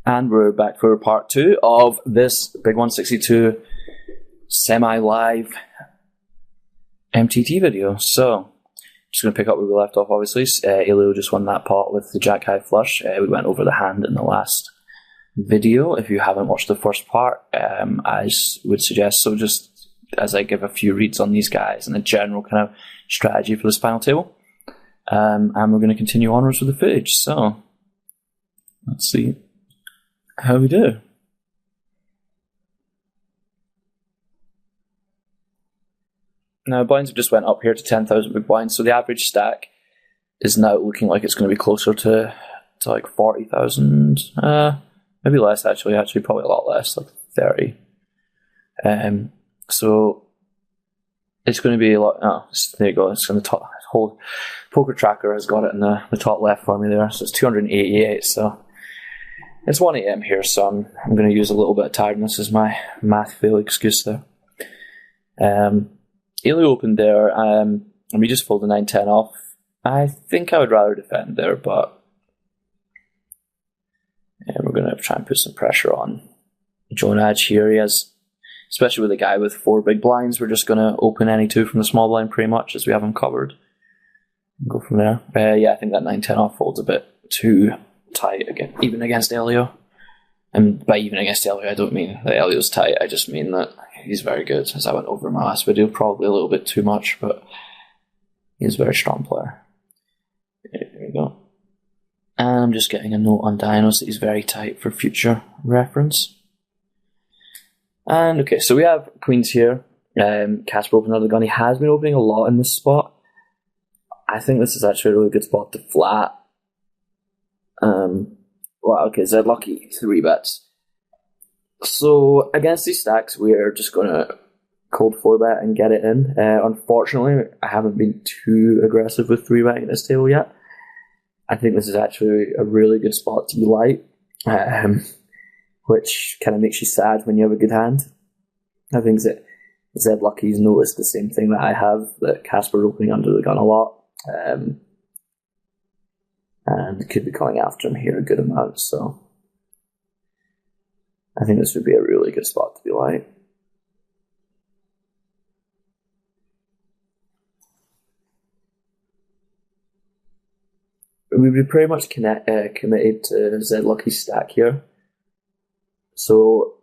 And we're back for part 2 of this Big 162 semi-live MTT video. So, just going to pick up where we left off, obviously. Elio just won that pot with the Jack High flush. We went over the hand in the last video. If you haven't watched the first part, I would suggest so, just as I give a few reads on these guys and a general kind of strategy for this final table. And we're going to continue onwards with the footage. So, let's see how we do. Now, blinds have just went up here to 10,000 big blinds, so the average stack is now looking like it's going to be closer to like 40,000, maybe less actually, probably a lot less, like 30. So it's going to be a lot. Oh, there you go. It's on the top. Whole poker tracker has got it in the top left for me there, so it's 288. So it's 1 AM here, so I'm going to use a little bit of tiredness as my math fail excuse there. Elio opened there, and we just folded 9-10 off. I think I would rather defend there, but we're going to try and put some pressure on Jonaj here. He has, especially with a guy with 4 big blinds, we're just going to open any 2 from the small blind pretty much as we have him covered. Go from there. Yeah, I think that 9-10 off fold's a bit too tight again, even against Elio. And by even against Elio, I don't mean that Elio's tight, I just mean that he's very good, as I went over in my last video. Probably a little bit too much, but he's a very strong player. There we go. And I'm just getting a note on Dinos that he's very tight for future reference. And okay, so we have queens here. Casper opened another gun. He has been opening a lot in this spot. I think this is actually a really good spot to flat. Well, okay, Zed Lucky, 3 bets. So, against these stacks, we're just going to cold 4-bet and get it in. Unfortunately, I haven't been too aggressive with 3-betting at this table yet. I think this is actually a really good spot to be light, which kind of makes you sad when you have a good hand. I think that Zed Lucky's noticed the same thing that I have, that Casper opening under the gun a lot. And could be coming after him here a good amount, so I think this would be a really good spot to be light. We'd be pretty much committed to Zed Lucky's stack here. So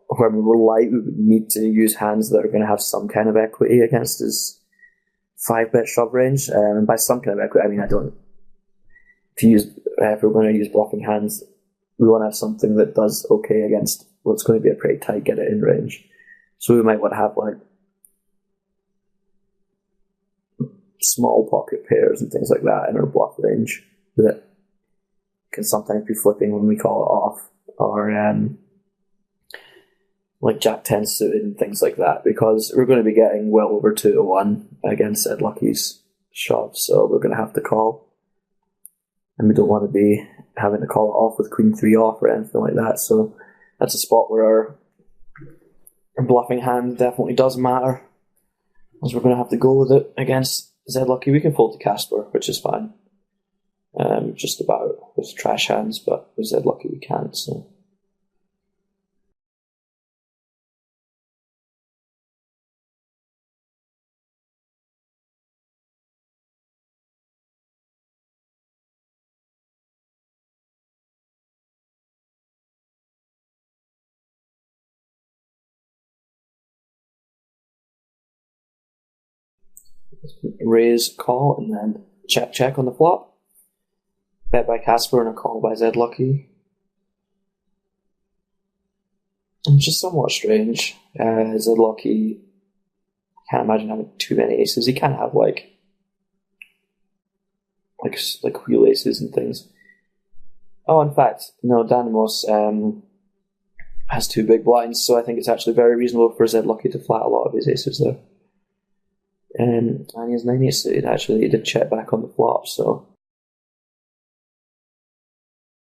when we're light, we would need to use hands that are going to have some kind of equity against his 5-bet shove range. And by some kind of equity, I mean, if we're going to use bluffing hands, we want to have something that does okay against what's going to be a pretty tight get it in range. So we might want to have like small pocket pairs and things like that in our bluff range that can sometimes be flipping when we call it off, or like Jack 10 suited and things like that, because we're going to be getting well over 2-1 against Ed Lucky's shove, so we're going to have to call. And we don't want to be having to call it off with Queen 3 off or anything like that. So that's a spot where our bluffing hand definitely does matter, as we're going to have to go with it against Zed Lucky. We can fold to Casper, which is fine. Just about with trash hands, but with Zed Lucky we can't. So. Raise, call, and then check on the flop. Bet by Casper and a call by Zed Lucky. It's just somewhat strange. Zed Lucky, can't imagine having too many aces. He can have like wheel aces and things. Oh, in fact, no, Danimos has 2 big blinds, so I think it's actually very reasonable for Zed Lucky to flat a lot of his aces there. And he has 9 aces suited, actually. He did check back on the flop, so